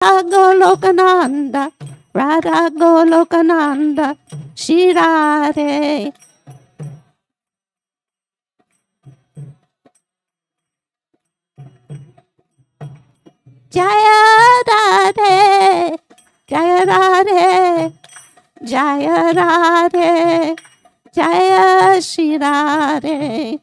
Golokananda, Radha Golokananda, Shirare. Jaya Radhe, Jaya Radhe, Jaya Radhe, Jaya Shri Radhe.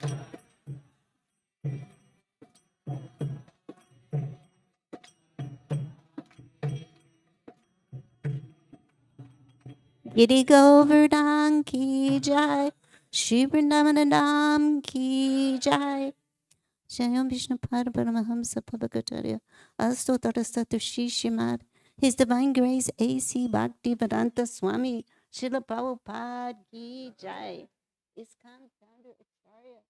Giri Govardhan ki jai, Shri Vrindavanam ki jai. Jayam Vishnu Pada Paramahamsa Pavakatarya Astotarasatu Shishimad. His Divine Grace A.C. Bhakti Vedanta Swami Srila Prabhupada ki jai. ISKCON founder Acharya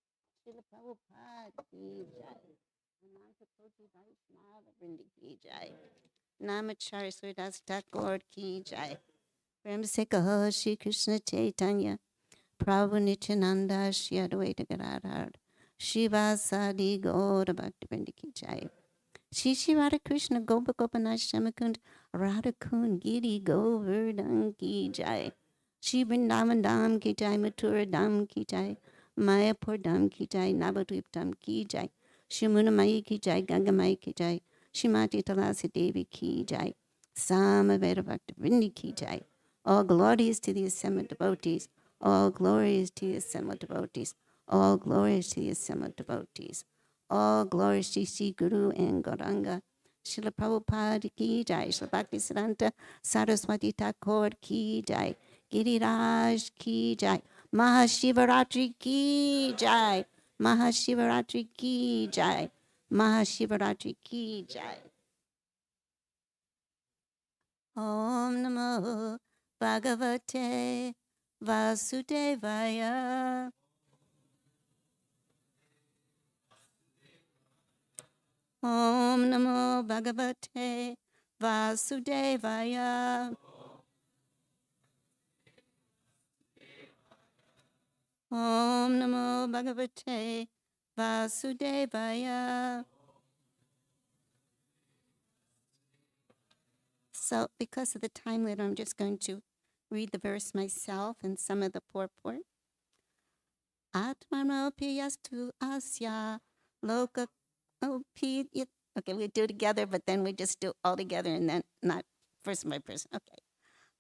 Srila Prabhupada ki jai. Ananta Koti Vaishnava Vrindi ki jai. Namacharya Suridas Thakur ki jai. Prem se kaho Shri Krishna Chaitanya Prabhu Nityananda Shri Advaita Gadadhar Shiva Sadi Gaura Bhakti Vrindi ki jai. Shri Shri Radha Krishna Gopa Gopanath Shamakund Radha Kund Giri Govardhan ki jai. Shri Vrindavan Dham ki jai. Mathura Dham ki jai. Mayapur Dham ki jai. Navadvip Dham ki jai. Shri Munamayi ki jai. Gangamayi ki jai. Shrimati Tulasi Devi ki jai. Samaveda Bhakti Vrindi ki jai. All glories to the assembled devotees. All glories to the assembled devotees. All glories to the assembled devotees. All glories to Sri Guru and Gauranga. Srila Prabhupada ki jai. Srila Bhakti Siddhanta Saraswati Thakur ki jai. Giriraj ki jai. Mahashivaratri ki jai. Mahashivaratri ki jai. Mahashivaratri ki jai. Om Namo Bhagavate Vasudevaya. Om Namo Bhagavate Vasudevaya. Om Namo Bhagavate Vasudevaya. So because of the time limit, I'm just going to read the verse myself and some of the purport. Atmanopiyastu asya loka. Okay, we do it together, but then we just do it all together and then not person by person. Okay.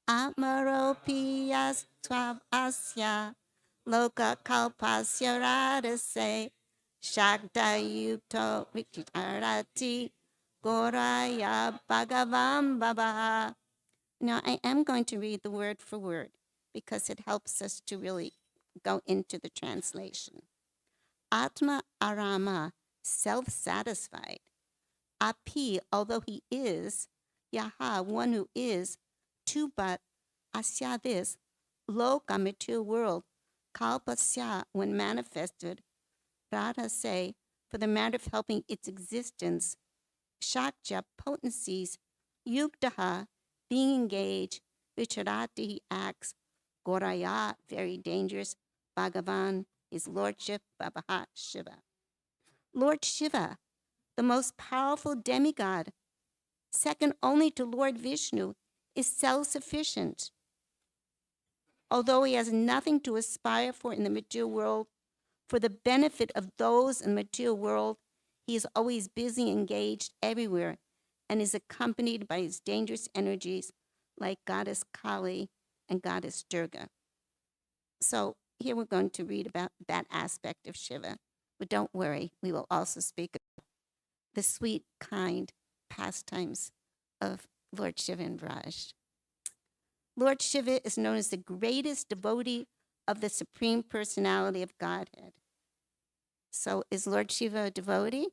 Atmaropiyastvav asya loka kalpasya radase shakta yukto vichitarati goraya bhagavam babaha. Now, I am going to read the word for word because it helps us to really go into the translation. Atma arama, self-satisfied. Api, although he is, Yaha, one who is, tu but, asya this, loka, material world, kalpasya, when manifested, radha say, for the matter of helping its existence, shakja, potencies, yuktaha, being engaged, vicharati, he acts, goraya, very dangerous, Bhagavan, his lordship, Babaha, Shiva. Lord Shiva, the most powerful demigod, second only to Lord Vishnu, is self-sufficient. Although he has nothing to aspire for in the material world, for the benefit of those in the material world, he is always busy, engaged everywhere, and is accompanied by his dangerous energies like Goddess Kali and Goddess Durga. So here we're going to read about that aspect of Shiva. But don't worry, we will also speak about the sweet, kind pastimes of Lord Shiva and Vraj. Lord Shiva is known as the greatest devotee of the Supreme Personality of Godhead. So is Lord Shiva a devotee?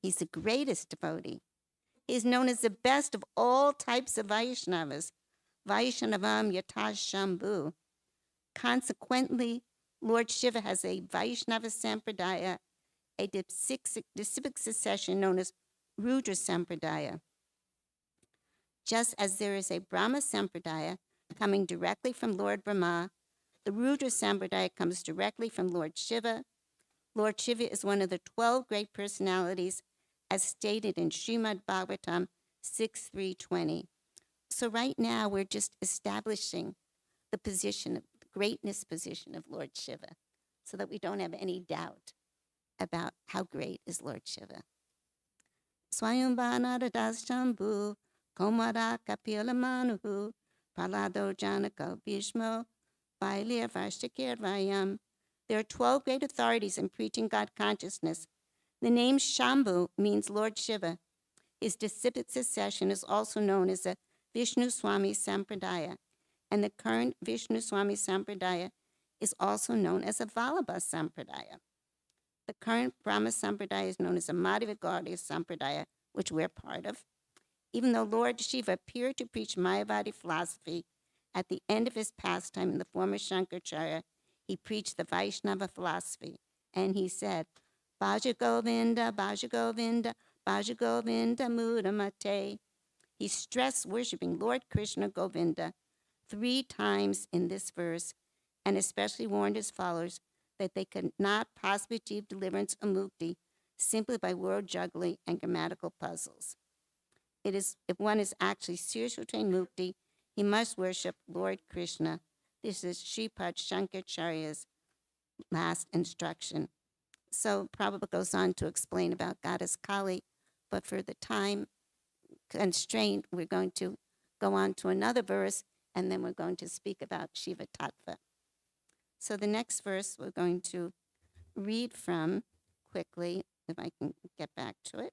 He's the greatest devotee. He's known as the best of all types of Vaishnavas, Vaishnavam Yatash Shambhu. Consequently, Lord Shiva has a Vaishnava Sampradaya, a disciplic succession known as Rudra Sampradaya. Just as there is a Brahma Sampradaya coming directly from Lord Brahma, the Rudra Sampradaya comes directly from Lord Shiva. Lord Shiva is one of the 12 great personalities as stated in Srimad Bhagavatam 6:320. So right now we're just establishing the position, the greatness position of Lord Shiva, so that we don't have any doubt about how great is Lord Shiva. Swayambhanadadas Shambhu, Komara Kapila Manuhu, Palado Janaka Bhishmo, Vailya Vashtakir Vayam. There are 12 great authorities in preaching God consciousness. The name Shambhu means Lord Shiva. His disciplic succession is also known as the Vishnu Swami Sampradaya, and the current Vishnu Swami Sampradaya is also known as a Vallabha Sampradaya. The current Brahma Sampradaya is known as the Madhva Gaudiya Sampradaya, which we're part of. Even though Lord Shiva appeared to preach Mayavadi philosophy, at the end of his pastime in the form of Shankaracharya, he preached the Vaishnava philosophy, and he said, Bhaja Govinda, Bhaja Govinda, Bhaja Govinda Mudamate. He stressed worshiping Lord Krishna Govinda 3 times in this verse, and especially warned his followers that they could not possibly achieve deliverance or mukti simply by word juggling and grammatical puzzles. It is, if one is actually seriously trained mukti, he must worship Lord Krishna. This is Sripad Shankaracharya's last instruction. So Prabhupada goes on to explain about Goddess Kali, but for the time constraint, we're going to go on to another verse, and then we're going to speak about Shiva Tattva. So the next verse we're going to read from quickly, if I can get back to it,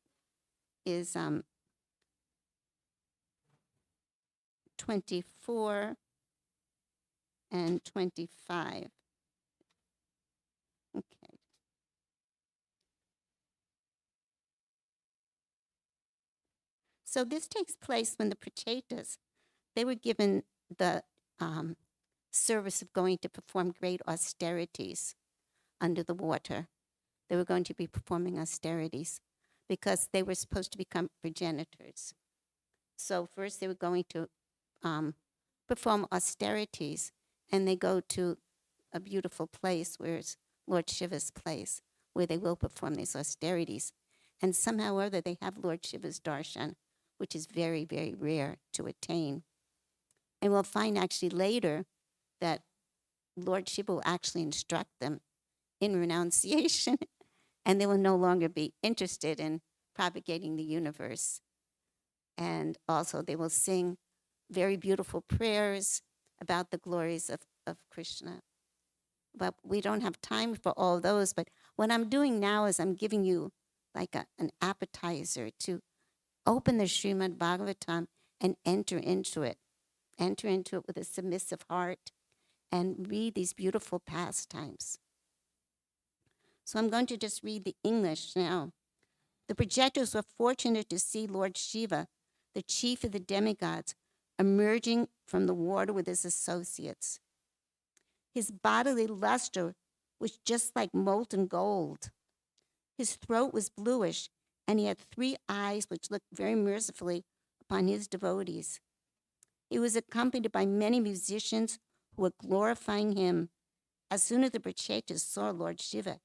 is 24 and 25. Okay. So this takes place when the Prachetas, they were given the service of going to perform great austerities under the water. They were going to be performing austerities because they were supposed to become progenitors. So first they were going to perform austerities, and they go to a beautiful place where it's Lord Shiva's place, where they will perform these austerities. And somehow or other they have Lord Shiva's darshan, which is very, very rare to attain. And we'll find actually later that Lord Shiva will actually instruct them in renunciation, and they will no longer be interested in propagating the universe. And also they will sing very beautiful prayers about the glories of Krishna. But we don't have time for all those. But what I'm doing now is I'm giving you like an appetizer to open the Srimad Bhagavatam and enter into it. Enter into it with a submissive heart and read these beautiful pastimes. So I'm going to just read the English now. The projectors were fortunate to see Lord Shiva, the chief of the demigods, emerging from the water with his associates. His bodily luster was just like molten gold. His throat was bluish, and he had 3 eyes which looked very mercifully upon his devotees. He was accompanied by many musicians who were glorifying him. As soon as the Prachetas saw Lord Shiva,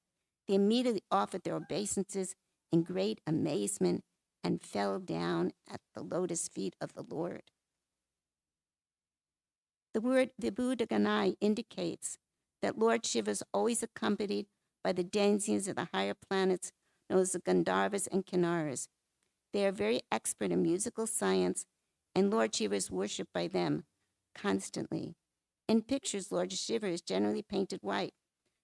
they immediately offered their obeisances in great amazement and fell down at the lotus feet of the Lord. The word Vibhudaganai indicates that Lord Shiva is always accompanied by the denizens of the higher planets, known as the Gandharvas and Kinnaras. They are very expert in musical science, and Lord Shiva is worshipped by them constantly. In pictures, Lord Shiva is generally painted white,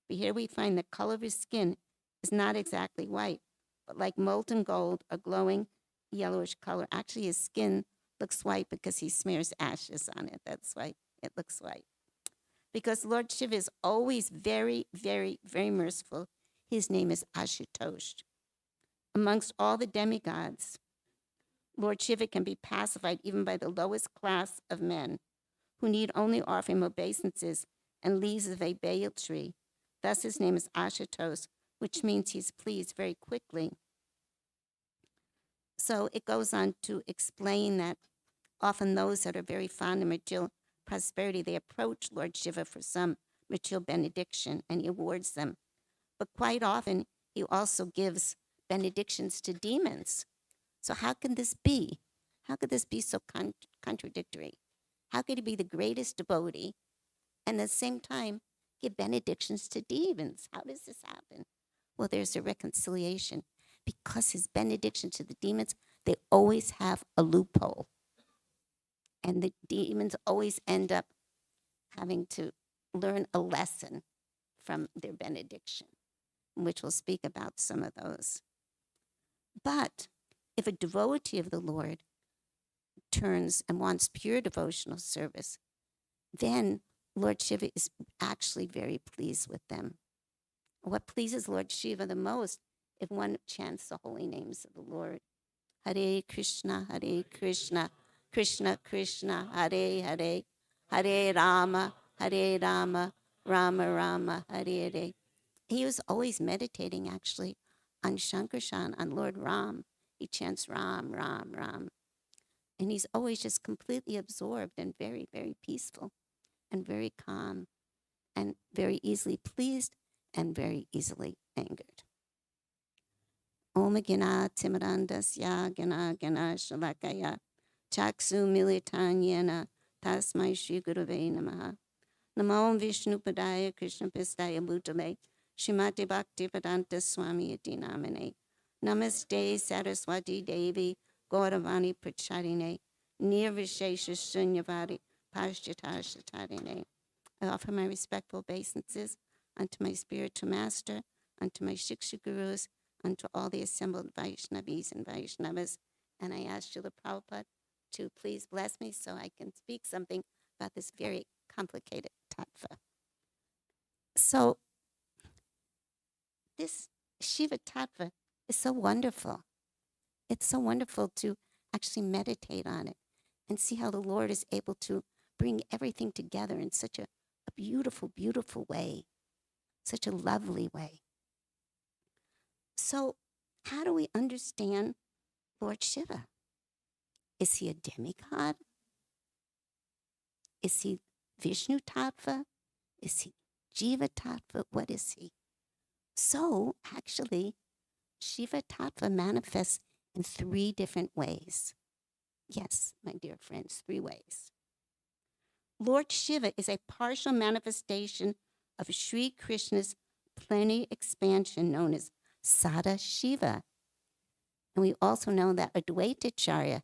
but here we find the color of his skin is not exactly white, but like molten gold, a glowing yellowish color. Actually, his skin looks white because he smears ashes on it. That's why it looks white. Because Lord Shiva is always very, very, very merciful. His name is Ashutosh. Amongst all the demigods, Lord Shiva can be pacified even by the lowest class of men, who need only offer him obeisances and leaves of a bael tree. Thus his name is Ashutosh, which means he's pleased very quickly. So it goes on to explain that often those that are very fond of material prosperity, they approach Lord Shiva for some material benediction, and he awards them. But quite often, he also gives benedictions to demons. So how can this be? How could this be so contradictory? How could he be the greatest devotee and at the same time give benedictions to demons? How does this happen? Well, there's a reconciliation because his benediction to the demons, they always have a loophole. And the demons always end up having to learn a lesson from their benediction, which we'll speak about some of those. But if a devotee of the Lord turns and wants pure devotional service, then Lord Shiva is actually very pleased with them. What pleases Lord Shiva the most if one chants the holy names of the Lord? Hare Krishna, Krishna Krishna, Hare Hare, Hare Rama, Rama Rama, Hare Hare. He was always meditating actually on Shankarshan, on Lord Ram. He chants Ram, Ram, Ram. And he's always just completely absorbed and very, very peaceful and very calm and very easily pleased and very easily angered. Om Gana Timarandasya Gana Gana Shalakaya Chaksu Militanyana Tasmai Shri Gurave Namaha. Namo Vishnu Padaya Krishna Pistaya Bhutale Shrimati Bhakti Vedanta Swami Iti Namane. Namaste Saraswati Devi Gauravani Prachadine Nirvishesha Shunyavadi Pashchatashatarine. I offer my respectful obeisances unto my spiritual master, unto my Shiksha Gurus, unto all the assembled Vaishnavis and Vaishnavas. And I ask Srila Prabhupada to please bless me so I can speak something about this very complicated tattva. So this Shiva tattva is so wonderful. It's so wonderful to actually meditate on it and see how the Lord is able to bring everything together in such a beautiful, beautiful way, such a lovely way. So how do we understand Lord Shiva? Is he a demigod? Is he Vishnu Tattva? Is he Jiva Tattva? What is he? So actually, Shiva Tattva manifests in 3 different ways. Yes, my dear friends, 3 ways. Lord Shiva is a partial manifestation of Sri Krishna's plenary expansion known as Sada Shiva. And we also know that Advaitacharya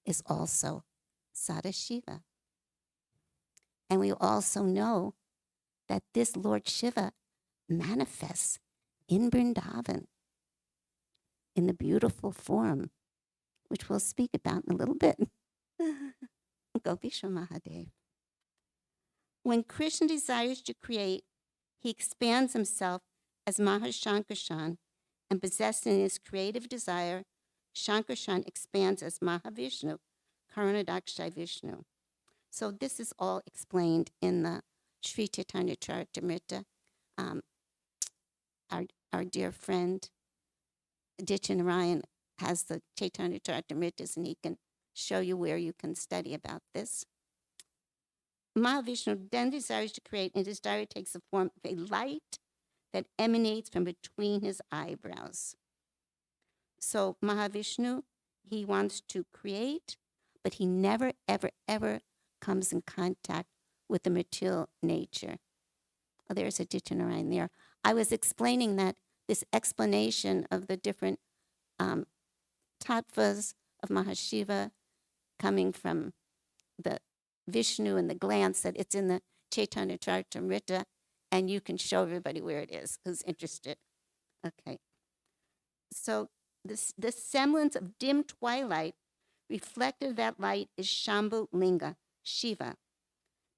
is also Sada Shiva. And we also know that this Lord Shiva manifests in Vrindavan in the beautiful form, which we'll speak about in a little bit. Gopisha Mahadev. When Krishna desires to create, he expands himself as Mahashankarshan, and possessing his creative desire, Shankarshan expands as Mahavishnu, Karanadakshay Vishnu. So this is all explained in the Sri Chaitanya Charitamrita. Our dear friend, Dityanarayan, has the Chaitanya Charitamritas, and he can show you where you can study about this. Mahavishnu then desires to create, and his desire takes the form of a light that emanates from between his eyebrows. So Mahavishnu, he wants to create, but he never, ever, ever comes in contact with the material nature. Oh, there's a Dityanarayan there. I was explaining that this explanation of the different tattvas of Mahashiva coming from the Vishnu and the glance, that it's in the Chaitanya Charitamrita, and you can show everybody where it is who's interested. Okay. So this semblance of dim twilight, reflected of that light, is Shambhu Linga, Shiva.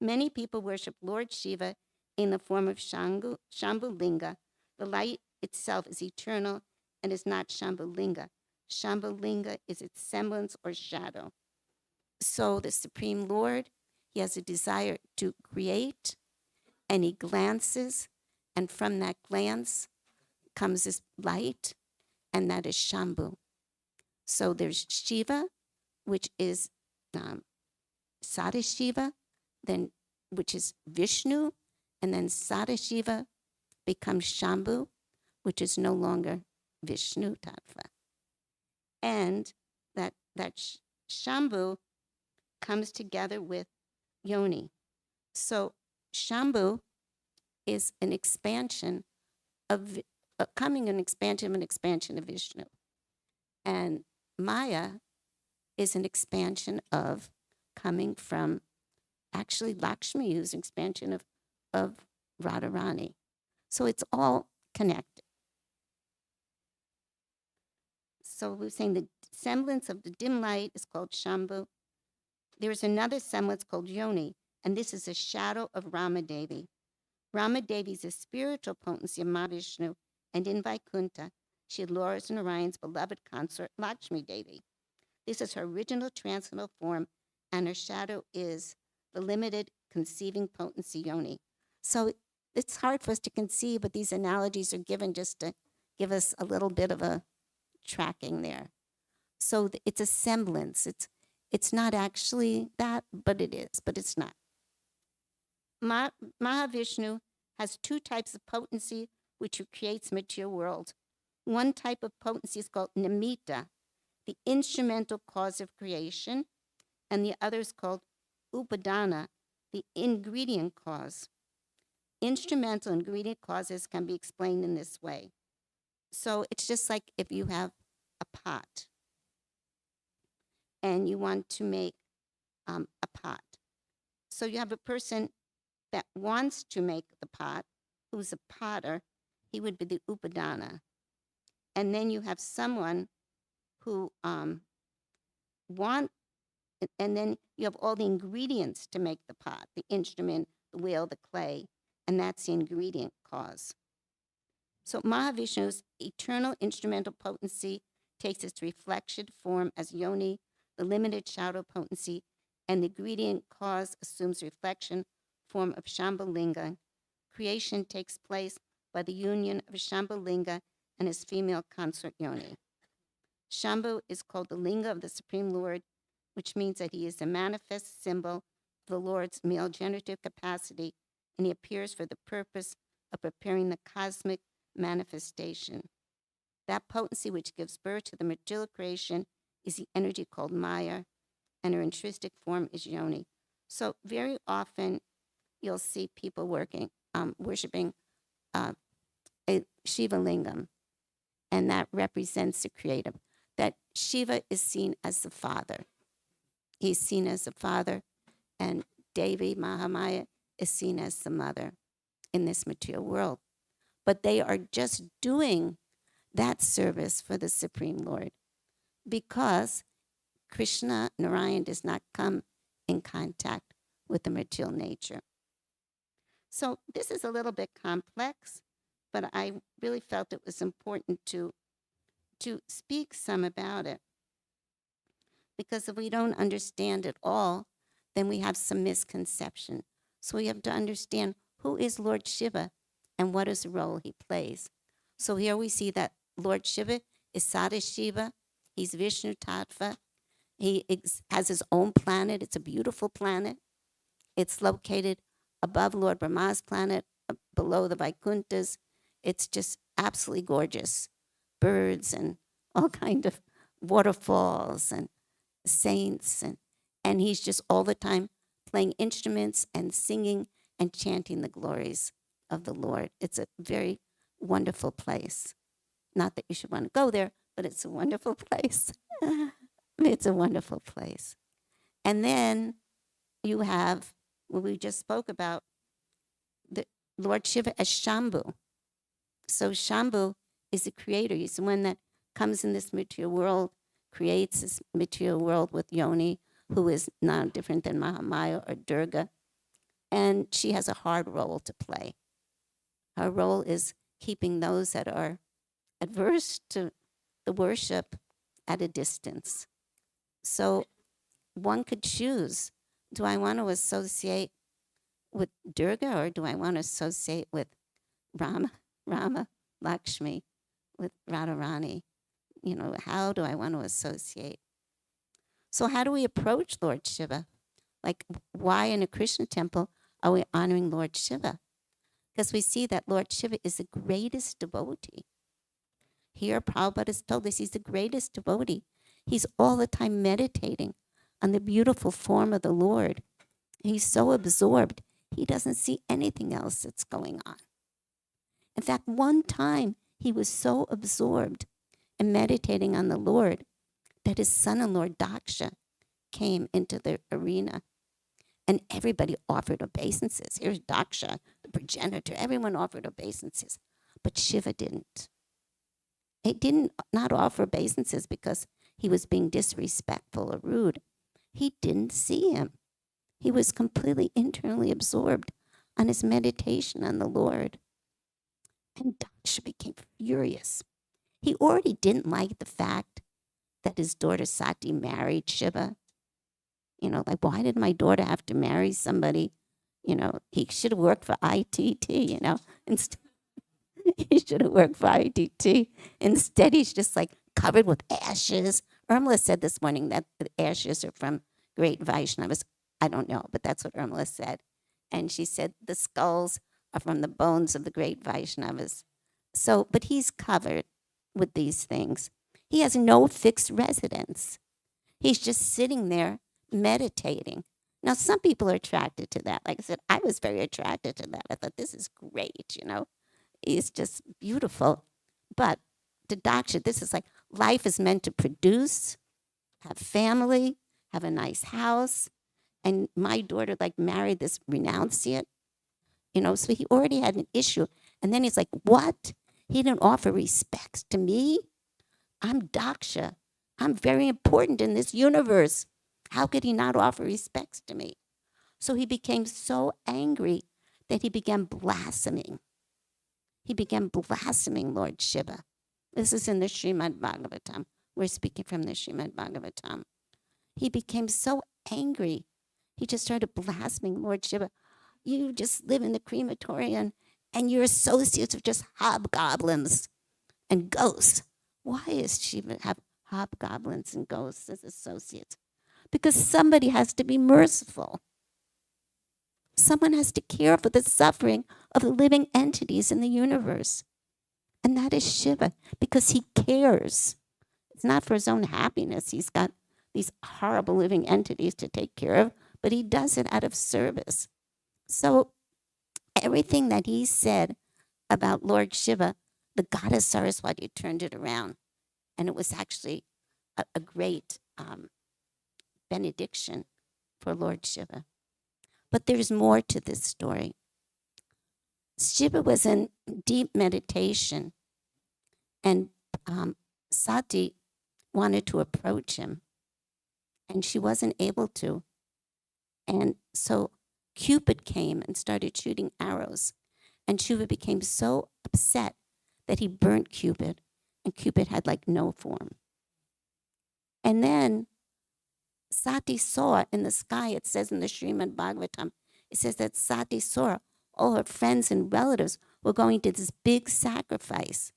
Many people worship Lord Shiva in the form of Shambhu Linga. The light itself is eternal and is not Shambhu Linga. Shambhu Linga is its semblance or shadow. So the Supreme Lord, he has a desire to create, and he glances, and from that glance comes this light, and that is Shambhu. So there's Shiva, which is Sadashiva, then which is Vishnu, and then Sadashiva becomes Shambhu, which is no longer Vishnu Tattva. And that Shambhu comes together with Yoni. So Shambhu is an expansion of an expansion of Vishnu. And Maya is an expansion of coming from actually Lakshmi, who's an expansion of Radharani. So it's all connected. So we're saying the semblance of the dim light is called Shambhu. There's another semblance called Yoni, and this is a shadow of Ramadevi. Ramadevi is a spiritual potency of Mahavishnu, and in Vaikuntha, she lures Narayan's beloved consort, Lakshmi Devi. This is her original transcendental form, and her shadow is the limited conceiving potency Yoni. So it's hard for us to conceive, but these analogies are given just to give us a little bit of a tracking there. So it's a semblance. It's not actually that, but it is, but it's not. Mahavishnu has two types of potency which creates material world. One type of potency is called nimitta, the instrumental cause of creation, and the other is called upadana, the ingredient cause. Instrumental ingredient causes can be explained in this way. So it's just like if you have a pot and you want to make a pot. So you have a person that wants to make the pot, who's a potter, he would be the upadana. And then you have someone who and then you have all the ingredients to make the pot, the instrument, the wheel, the clay, and that's the ingredient cause. So Mahavishnu's eternal instrumental potency takes its reflection form as Yoni, the limited shadow potency, and the ingredient cause assumes reflection form of Shambhalinga. Creation takes place by the union of Shambhalinga and his female consort Yoni. Shambhu is called the linga of the Supreme Lord, which means that he is a manifest symbol of the Lord's male generative capacity, and he appears for the purpose of preparing the cosmic manifestation. That potency which gives birth to the material creation is the energy called Maya, and her intrinsic form is Yoni. So very often you'll see people worshiping a Shiva lingam, and that represents the creative. That Shiva is seen as the father. He's seen as the father, and Devi, Mahamaya, is seen as the mother in this material world. But they are just doing that service for the Supreme Lord because Krishna, Narayan, does not come in contact with the material nature. So this is a little bit complex, but I really felt it was important to speak some about it. Because if we don't understand it all, then we have some misconception. So we have to understand who is Lord Shiva and what is the role he plays. So here we see that Lord Shiva is Sadashiva. He's Vishnu Tattva. He has his own planet. It's a beautiful planet. It's located above Lord Brahma's planet, below the Vaikunthas. It's just absolutely gorgeous. Birds and all kind of waterfalls and saints. And he's just all the time playing instruments and singing and chanting the glories of the Lord. It's a very wonderful place. Not that you should want to go there, but it's a wonderful place. It's a wonderful place. And then you have what we just spoke about, the Lord Shiva as Shambhu. So Shambhu is the creator. He's the one that comes in this material world, creates this material world with Yoni, who is not different than Mahamaya or Durga. And she has a hard role to play. Her role is keeping those that are adverse to the worship at a distance. So one could choose, do I want to associate with Durga or do I want to associate with Rama, Lakshmi, with Radharani? You know, how do I want to associate? So how do we approach Lord Shiva? Like, why in a Krishna temple are we honoring Lord Shiva? Because we see that Lord Shiva is the greatest devotee. Here, Prabhupada has told us he's the greatest devotee. He's all the time meditating on the beautiful form of the Lord. He's so absorbed, he doesn't see anything else that's going on. In fact, one time he was so absorbed in meditating on the Lord that his son-in-law, Daksha, came into the arena and everybody offered obeisances. Here's Daksha, the progenitor. Everyone offered obeisances, but Shiva didn't. He didn't not offer obeisances because he was being disrespectful or rude. He didn't see him. He was completely internally absorbed on his meditation on the Lord. And Daksha became furious. He already didn't like the fact that his daughter Sati married Shiva. Like, why did my daughter have to marry somebody? He should have worked for ITT, instead. He should have worked for ITT. Instead, he's just like covered with ashes. Irmela said this morning that the ashes are from great Vaishnavas. I don't know, but that's what Irmela said. And she said the skulls are from the bones of the great Vaishnavas. So, but he's covered with these things. He has no fixed residence. He's just sitting there meditating. Now, some people are attracted to that. Like I said, I was very attracted to that. I thought, this is great, He's just beautiful. But to Daksha, this is like life is meant to produce, have family, have a nice house. And my daughter married this renunciate, so he already had an issue. And then he's like, what? He didn't offer respects to me? I'm Daksha. I'm very important in this universe. How could he not offer respects to me? So he became so angry that he began blaspheming. He began blaspheming Lord Shiva. This is in the Srimad Bhagavatam. We're speaking from the Srimad Bhagavatam. He became so angry. He just started blaspheming Lord Shiva. You just live in the crematorium and your associates are just hobgoblins and ghosts. Why is Shiva have hobgoblins and ghosts as associates? Because somebody has to be merciful. Someone has to care for the suffering of the living entities in the universe. And that is Shiva, because he cares. It's not for his own happiness. He's got these horrible living entities to take care of, but he does it out of service. So everything that he said about Lord Shiva, the goddess Saraswati turned it around. And it was actually a great benediction for Lord Shiva. But there's more to this story. Shiva was in deep meditation, and Sati wanted to approach him, and she wasn't able to. And so Cupid came and started shooting arrows, and Shiva became so upset that he burnt Cupid, and Cupid had no form. And then Sati saw in the sky, it says in the Srimad Bhagavatam, it says that Sati saw all her friends and relatives were going to this big sacrifice,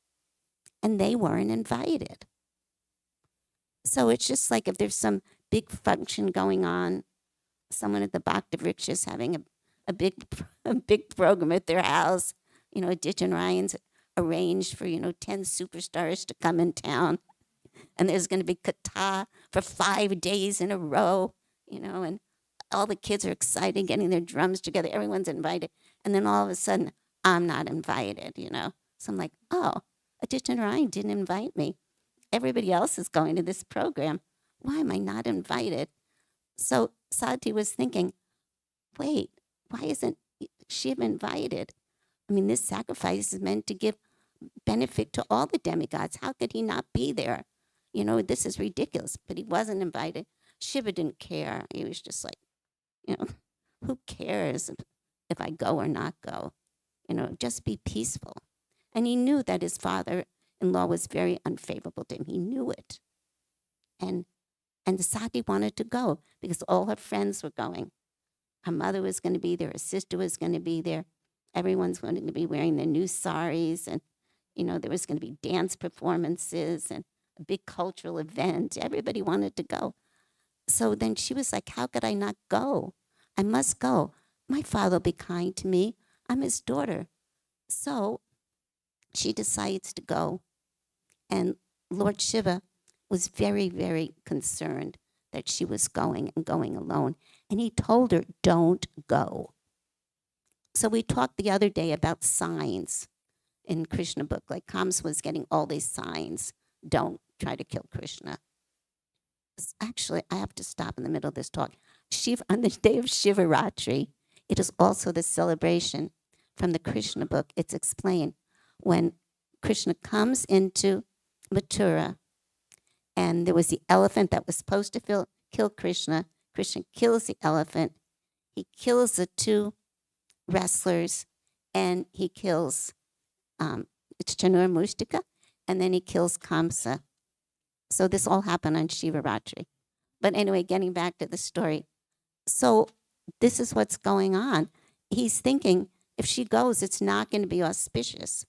and they weren't invited. So it's just like if there's some big function going on, someone at the Bhakti Vriksha is having a big program at their house, Aditya Ryan's arranged for, 10 superstars to come in town. And there's going to be kata for 5 days in a row, and all the kids are excited, getting their drums together. Everyone's invited. And then all of a sudden, I'm not invited, So I'm like, oh, Aditya Ryan didn't invite me. Everybody else is going to this program. Why am I not invited? So Sati was thinking, wait, why isn't Shiva invited? I mean, this sacrifice is meant to give benefit to all the demigods. How could he not be there? This is ridiculous. But he wasn't invited. Shiva didn't care. He was just like, who cares if I go or not go? Just be peaceful. And he knew that his father-in-law was very unfavorable to him. He knew it. And Sati wanted to go because all her friends were going. Her mother was going to be there. Her sister was going to be there. Everyone's going to be wearing their new saris. And, there was going to be dance performances and a big cultural event. Everybody wanted to go. So then she was like, how could I not go? I must go. My father will be kind to me. I'm his daughter. So she decides to go. And Lord Shiva was very, very concerned that she was going and going alone. And he told her, don't go. So we talked the other day about signs in Krishna book, like Kamsa was getting all these signs. Don't try to kill Krishna. Actually, I have to stop in the middle of this talk. On the day of Shivaratri, it is also the celebration from the Krishna book. It's explained when Krishna comes into Mathura, and there was the elephant that was supposed to kill Krishna. Krishna kills the elephant. He kills the two wrestlers, and he kills Chanur Mushtika, and then he kills Kamsa. So this all happened on Shivaratri. But anyway, getting back to the story. So this is what's going on. He's thinking, if she goes, it's not going to be auspicious.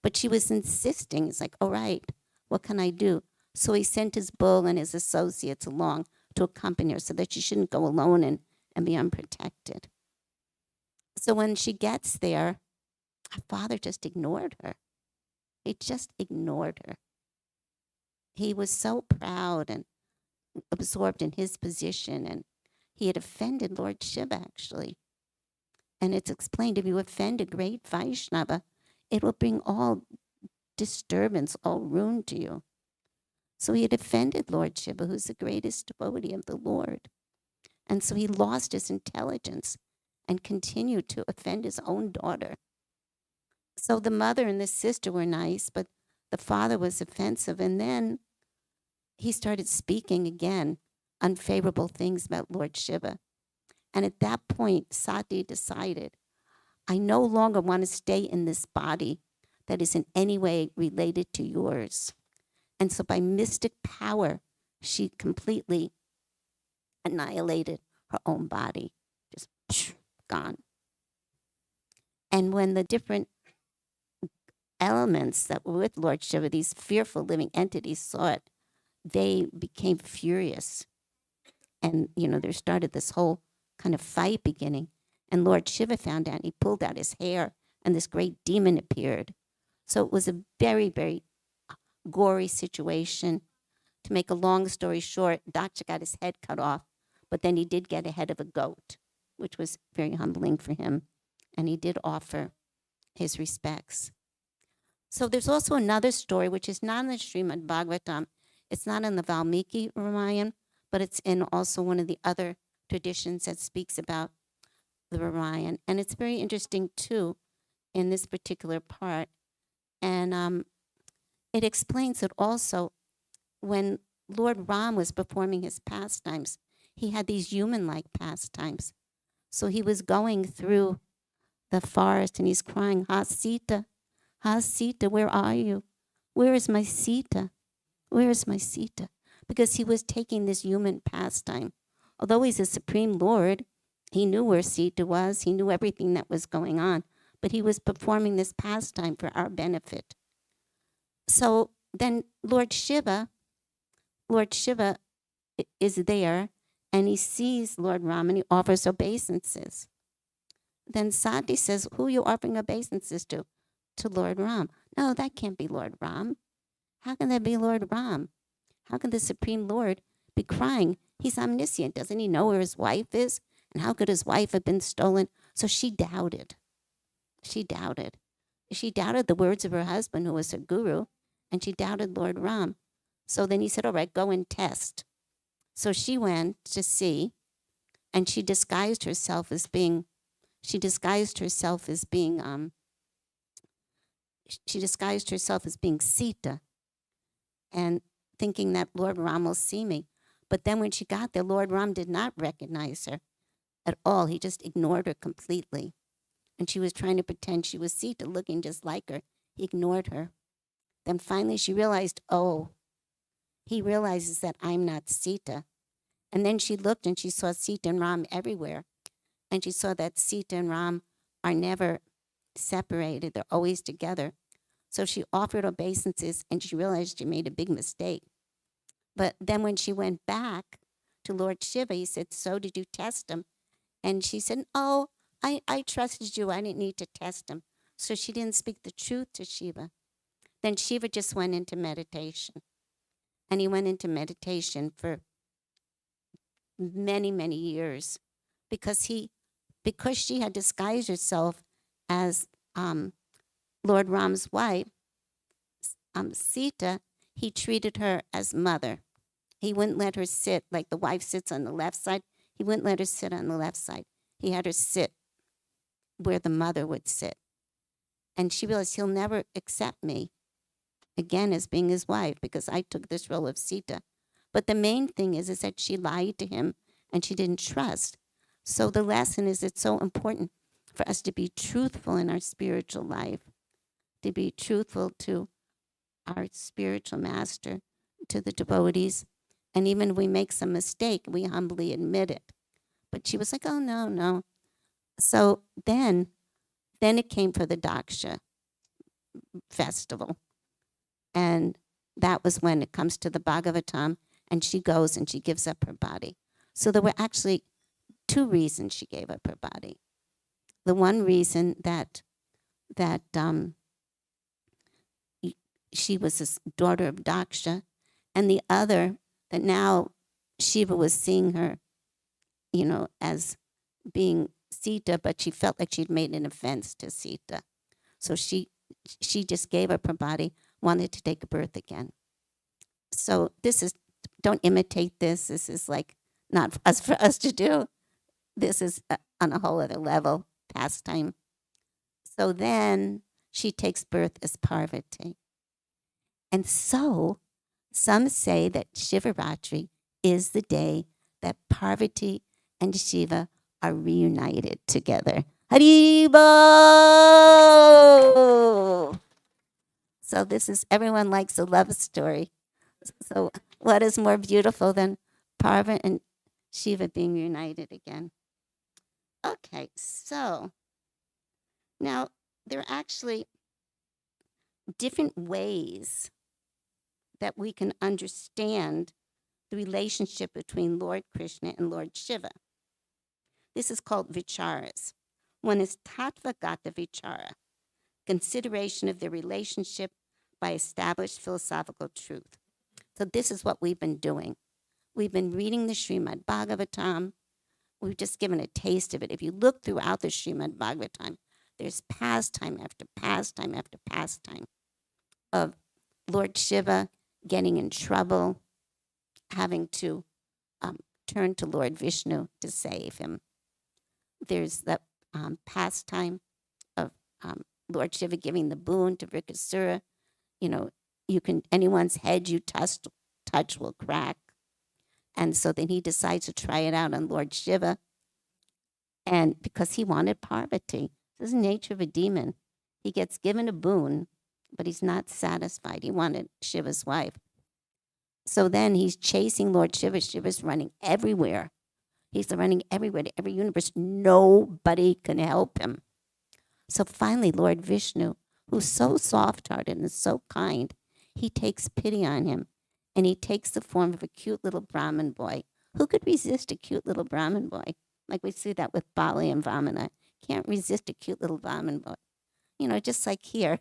But she was insisting. It's like, all right, what can I do? So he sent his bull and his associates along to accompany her so that she shouldn't go alone and be unprotected. So when she gets there, her father just ignored her. He just ignored her. He was so proud and absorbed in his position, and he had offended Lord Shiva, actually. And it's explained, if you offend a great Vaishnava, it will bring all disturbance, all ruin to you. So he had offended Lord Shiva, who's the greatest devotee of the Lord. And so he lost his intelligence and continued to offend his own daughter. So the mother and the sister were nice, but the father was offensive. And then he started speaking again unfavorable things about Lord Shiva. And at that point, Sati decided, I no longer want to stay in this body that is in any way related to yours. And so by mystic power, she completely annihilated her own body, just gone. And when the different elements that were with Lord Shiva, these fearful living entities, saw it, they became furious. And, there started this whole kind of fight beginning. And Lord Shiva found out, and he pulled out his hair, and this great demon appeared. So it was a very, very gory situation. To make a long story short, Daksha got his head cut off, but then he did get a head of a goat, which was very humbling for him. And he did offer his respects. So there's also another story, which is not in the Srimad Bhagavatam. It's not in the Valmiki Ramayana, but it's in also one of the other traditions that speaks about the Ramayana. And it's very interesting, too, in this particular part. And it explains that also when Lord Ram was performing his pastimes, he had these human-like pastimes. So he was going through the forest and he's crying, Ha Sita, where are you? Where is my Sita? Where is my Sita? Because he was taking this human pastime. Although he's a supreme Lord, he knew where Sita was. He knew everything that was going on. But he was performing this pastime for our benefit. So then Lord Shiva is there, and he sees Lord Ram, and he offers obeisances. Then Sati says, who are you offering obeisances to? To Lord Ram. No, that can't be Lord Ram. How can that be Lord Ram? How can the Supreme Lord be crying? He's omniscient. Doesn't he know where his wife is? And how could his wife have been stolen? So she doubted. She doubted the words of her husband, who was her guru, and she doubted Lord Ram. So then he said, all right, go and test. So she went to see, and she disguised herself as being Sita, and thinking that Lord Ram will see me. But then when she got there, Lord Ram did not recognize her at all. He just ignored her completely. And she was trying to pretend she was Sita, looking just like her. He ignored her. Then finally she realized, oh, he realizes that I'm not Sita. And then she looked and she saw Sita and Ram everywhere. And she saw that Sita and Ram are never separated. They're always together. So she offered obeisances, and she realized she made a big mistake. But then when she went back to Lord Shiva, he said, so did you test him? And she said, oh, I trusted you. I didn't need to test him. So she didn't speak the truth to Shiva. Then Shiva just went into meditation. And he went into meditation for many, many years because she had disguised herself as Lord Ram's wife, Sita. He treated her as mother. He wouldn't let her sit like the wife sits on the left side. He wouldn't let her sit on the left side. He had her sit where the mother would sit. And she realized he'll never accept me again as being his wife because I took this role of Sita. But the main thing is that she lied to him and she didn't trust. So the lesson is it's so important for us to be truthful in our spiritual life, to be truthful to our spiritual master, to the devotees. And even if we make some mistake, we humbly admit it. But she was like, oh, no, no. So then it came for the Daksha festival. And that was when it comes to the Bhagavatam, and she goes and she gives up her body. So there were actually two reasons she gave up her body. The one reason that she was a daughter of Daksha, and the other that now Shiva was seeing her, as being Sita, but she felt like she'd made an offense to Sita. So she just gave up her body, wanted to take a birth again. So don't imitate this. This is like not for us to do. This is on a whole other level, pastime. So then she takes birth as Parvati. And so some say that Shivaratri is the day that Parvati and Shiva are reunited together. Haribo! So everyone likes a love story. So what is more beautiful than Parvati and Shiva being united again? Okay, so now there are actually different ways that we can understand the relationship between Lord Krishna and Lord Shiva. This is called vicharas. One is tattvagata vichara, consideration of the relationship by established philosophical truth. So this is what we've been doing. We've been reading the Srimad Bhagavatam. We've just given a taste of it. If you look throughout the Srimad Bhagavatam, there's pastime after pastime after pastime of Lord Shiva getting in trouble, having to turn to Lord Vishnu to save him. There's the pastime of Lord Shiva giving the boon to Vrikasura. Anyone's head you touch will crack. And so then he decides to try it out on Lord Shiva. And because he wanted Parvati, this is the nature of a demon. He gets given a boon, but he's not satisfied. He wanted Shiva's wife. So then he's chasing Lord Shiva. Shiva's running everywhere. He's running everywhere to every universe. Nobody can help him. So finally, Lord Vishnu, who's so soft-hearted and so kind, he takes pity on him, and he takes the form of a cute little Brahmin boy. Who could resist a cute little Brahmin boy? Like we see that with Bali and Vamana. Can't resist a cute little Brahmin boy. Just like here.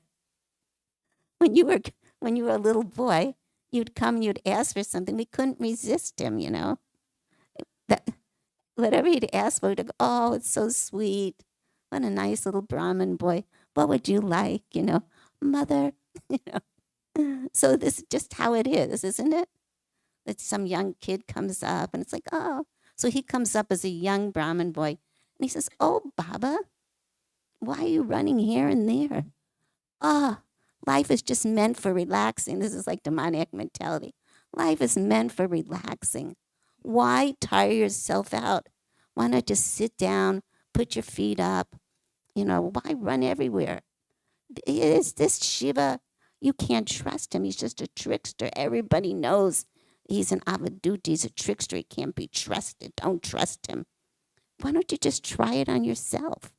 When you were a little boy, you'd come, you'd ask for something. We couldn't resist him, That whatever he'd ask for, we'd go, oh, it's so sweet. What a nice little Brahmin boy. What would you like, Mother, So this is just how it is, isn't it? That some young kid comes up and it's like, oh. So he comes up as a young Brahmin boy and he says, oh, Baba, why are you running here and there? Life is just meant for relaxing. This is like demoniac mentality. Life is meant for relaxing. Why tire yourself out? Why not just sit down, put your feet up? Why run everywhere? Is this Shiva? You can't trust him. He's just a trickster. Everybody knows he's an avaduta. He's a trickster. He can't be trusted. Don't trust him. Why don't you just try it on yourself?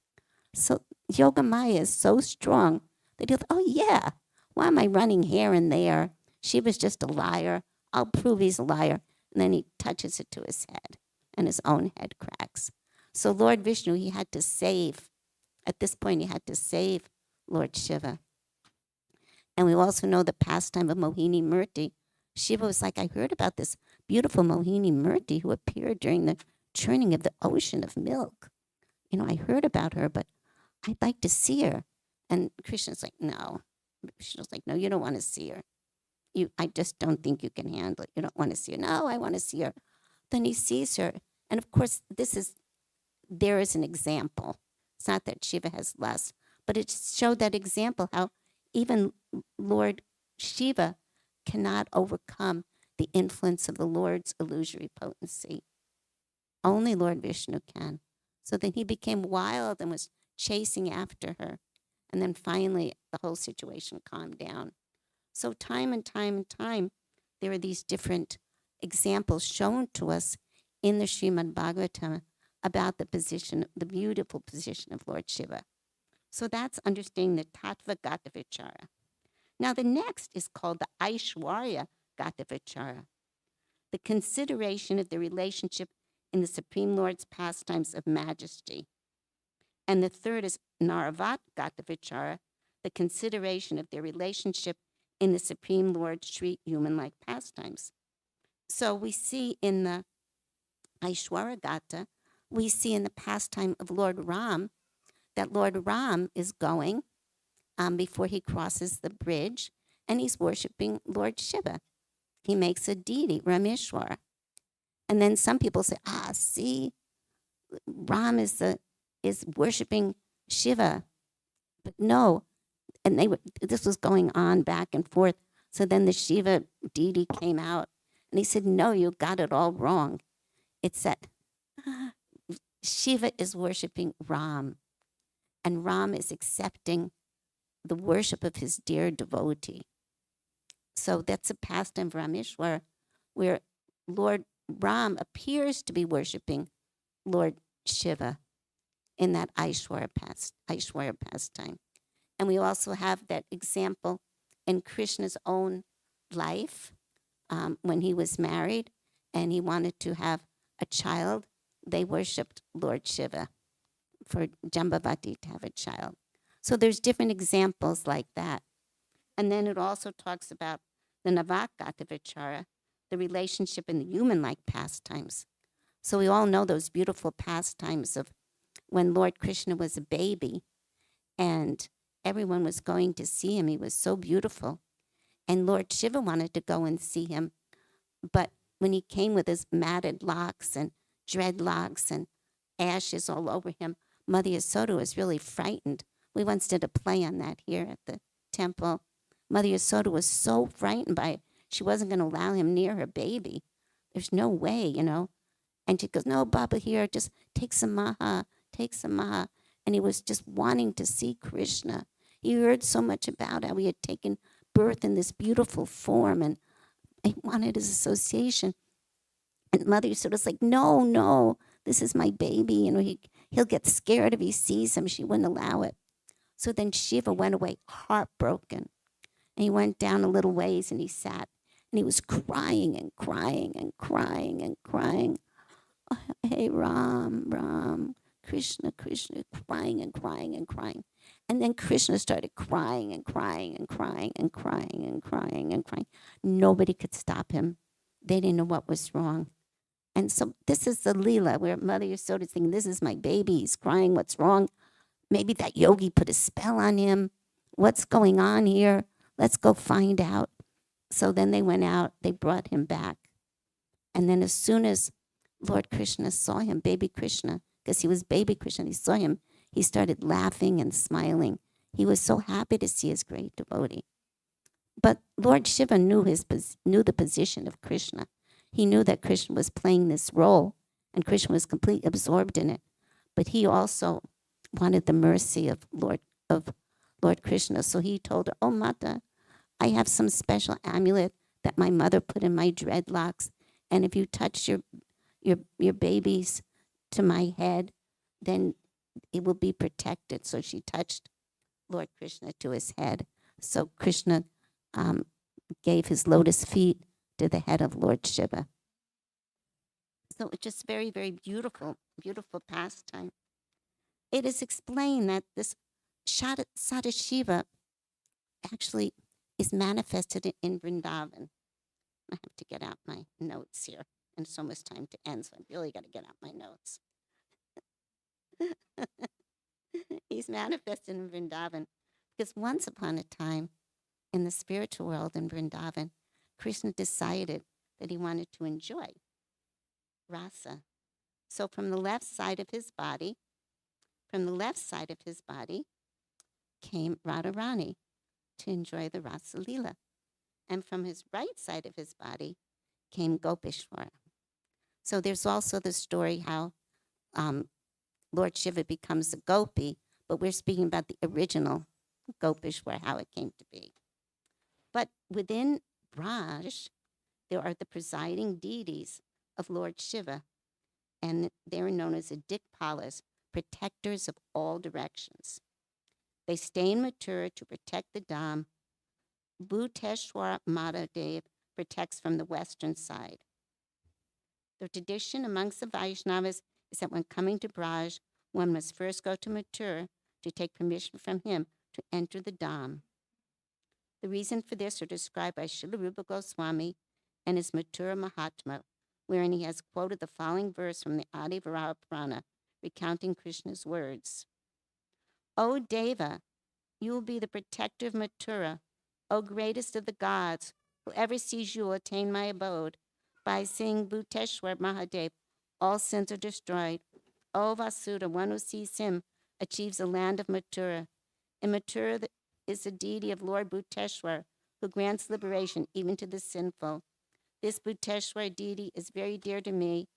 So Yogamaya is so strong that he'll, oh yeah, why am I running here and there? Shiva's just a liar. I'll prove he's a liar. And then he touches it to his head and his own head cracks. So Lord Vishnu, at this point, he had to save Lord Shiva. And we also know the pastime of Mohini Murti. Shiva was like, I heard about this beautiful Mohini Murti who appeared during the churning of the ocean of milk. I heard about her, but I'd like to see her. And Krishna's like, no. Krishna's like, no, you don't want to see her. I just don't think you can handle it. You don't want to see her. No, I want to see her. Then he sees her. And of course, there is an example. It's not that Shiva has less, but it showed that example how even Lord Shiva cannot overcome the influence of the Lord's illusory potency. Only Lord Vishnu can. So then he became wild and was chasing after her. And then finally, the whole situation calmed down. So time and time and time, there are these different examples shown to us in the Srimad Bhagavatam about the beautiful position of Lord Shiva. So that's understanding the Tattva Gata Vichara. Now the next is called the Aishwarya Gata Vichara, the consideration of the relationship in the Supreme Lord's pastimes of majesty. And the third is Naravat Gata Vichara, the consideration of their relationship in the Supreme Lord's Sri human-like pastimes. So we see in the Aishwarya Gata, we see in the pastime of Lord Ram, that Lord Ram is going before he crosses the bridge, and he's worshiping Lord Shiva. He makes a deity, Rameshwar. And then some people say, see, Ram is worshiping Shiva. But no, and this was going on back and forth. So then the Shiva deity came out, and he said, no, you got it all wrong. It's that Shiva is worshiping Ram, and Ram is accepting the worship of his dear devotee. So that's a pastime of Rameshwar, where Lord Ram appears to be worshiping Lord Shiva in that Aishwarya pastime. And we also have that example in Krishna's own life when he was married and he wanted to have a child. They worshipped Lord Shiva for Jambavati to have a child. So there's different examples like that. And then it also talks about the Navagata Vichara, the relationship in the human-like pastimes. So we all know those beautiful pastimes of when Lord Krishna was a baby and everyone was going to see him. He was so beautiful. And Lord Shiva wanted to go and see him. But when he came with his matted locks and dreadlocks and ashes all over him, Mother Yasoda was really frightened. We once did a play on that here at the temple. Mother Yasoda was so frightened by it. She wasn't going to allow him near her baby. There's no way, And she goes, no, Baba, here, just take some maha, take some maha. And he was just wanting to see Krishna. He heard so much about how he had taken birth in this beautiful form, and he wanted his association. And Mother Yasoda's like, no, this is my baby. He'll get scared if he sees him. She wouldn't allow it. So then Shiva went away heartbroken. And he went down a little ways and he sat. And he was crying and crying and crying and crying. Oh, hey, Ram, Krishna, crying and crying and crying. And then Krishna started crying and crying and crying and crying and crying and crying. Nobody could stop him. They didn't know what was wrong. And so this is the Leela where Mother Yasoda is thinking, this is my baby. He's crying. What's wrong? Maybe that yogi put a spell on him. What's going on here? Let's go find out. So then they went out. They brought him back. And then as soon as Lord Krishna saw him, baby Krishna, because he was baby Krishna, he saw him, he started laughing and smiling. He was so happy to see his great devotee. But Lord Shiva knew the position of Krishna. He knew that Krishna was playing this role, and Krishna was completely absorbed in it. But he also wanted the mercy of Lord Krishna. So he told her, oh, Mata, I have some special amulet that my mother put in my dreadlocks. And if you touch your babies to my head, then it will be protected. So she touched Lord Krishna to his head. So Krishna gave his lotus feet to the head of Lord Shiva. So it's just very, very beautiful, beautiful pastime. It is explained that this Sadashiva actually is manifested in Vrindavan. I have to get out my notes here. And it's almost time to end, so I really got to get out my notes. He's manifested in Vrindavan because once upon a time in the spiritual world in Vrindavan, Krishna decided that he wanted to enjoy rasa. So from the left side of his body, came Radharani to enjoy the Rasa Leela. And from his right side of his body came Gopeshwara. So there's also the story how Lord Shiva becomes a gopi, but we're speaking about the original Gopeshwara, how it came to be. But within Braj, there are the presiding deities of Lord Shiva, and they're known as the Dikpalas, protectors of all directions. They stay in Mathura to protect the Dham. Bhuteshwar Madhadev protects from the western side. The tradition amongst the Vaishnavas is that when coming to Braj, one must first go to Mathura to take permission from him to enter the Dham. The reason for this are described by Srila Rupa Goswami and his Mathura Mahatma, wherein he has quoted the following verse from the Adi Varaha Purana, recounting Krishna's words. O Deva, you will be the protector of Mathura. O greatest of the gods, whoever sees you will attain my abode. By seeing Bhuteshwar Mahadev, all sins are destroyed. O Vasuda, one who sees him achieves the land of Mathura. In Mathura is the deity of Lord Bhuteshwar, who grants liberation even to the sinful. This Bhuteshwar deity is very dear to me.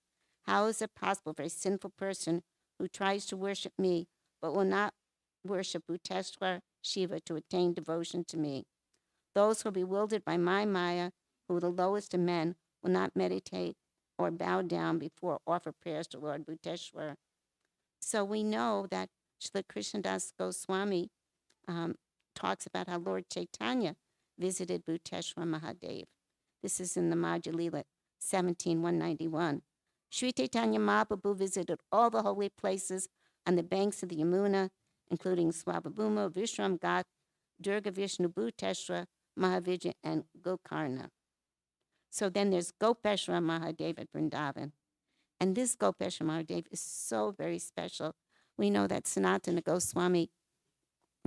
How is it possible for a sinful person who tries to worship me but will not worship Bhuteshwar Shiva to attain devotion to me? Those who are bewildered by my Maya, who are the lowest of men, will not meditate or bow down before or offer prayers to Lord Bhuteshwar. So we know that Srila Krishnadas Goswami talks about how Lord Chaitanya visited Bhuteshwar Mahadev. This is in the Madhya Lila 17:191. Sri Chaitanya Mahaprabhu visited all the holy places on the banks of the Yamuna, including Swabhabhuma, Vishram Ghat, Durga Vishnu Bhuteshwar, Mahavijaya, and Gokarna. So then there's Gopeshwar Mahadev at Vrindavan. And this Gopeshwar Mahadev is so very special. We know that Sanatana Goswami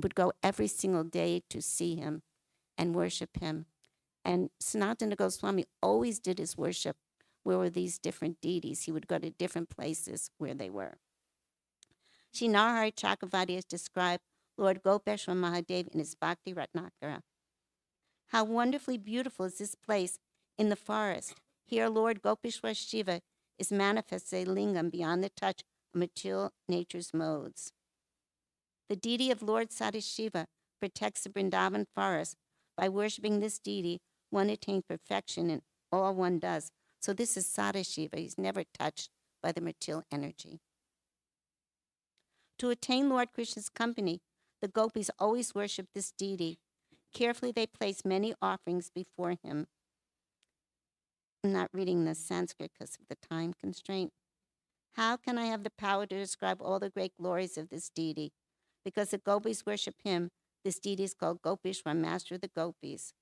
would go every single day to see him and worship him. And Sanatana Goswami always did his worship where were these different deities. He would go to different places where they were. Shri Narahari Chakravarti has described Lord Gopeshwar Mahadev in his Bhakti Ratnakara. How wonderfully beautiful is this place in the forest. Here Lord Gopeshwar Shiva is manifest as a lingam beyond the touch of material nature's modes. The deity of Lord Sadashiva protects the Vrindavan forest. By worshiping this deity, one attains perfection in all one does. So this is Sadashiva. He's never touched by the material energy. To attain Lord Krishna's company, the gopis always worship this deity. Carefully, they place many offerings before him. I'm not reading the Sanskrit because of the time constraint. How can I have the power to describe all the great glories of this deity? Because the gopis worship him, this deity is called Gopeshwar, master of the gopis.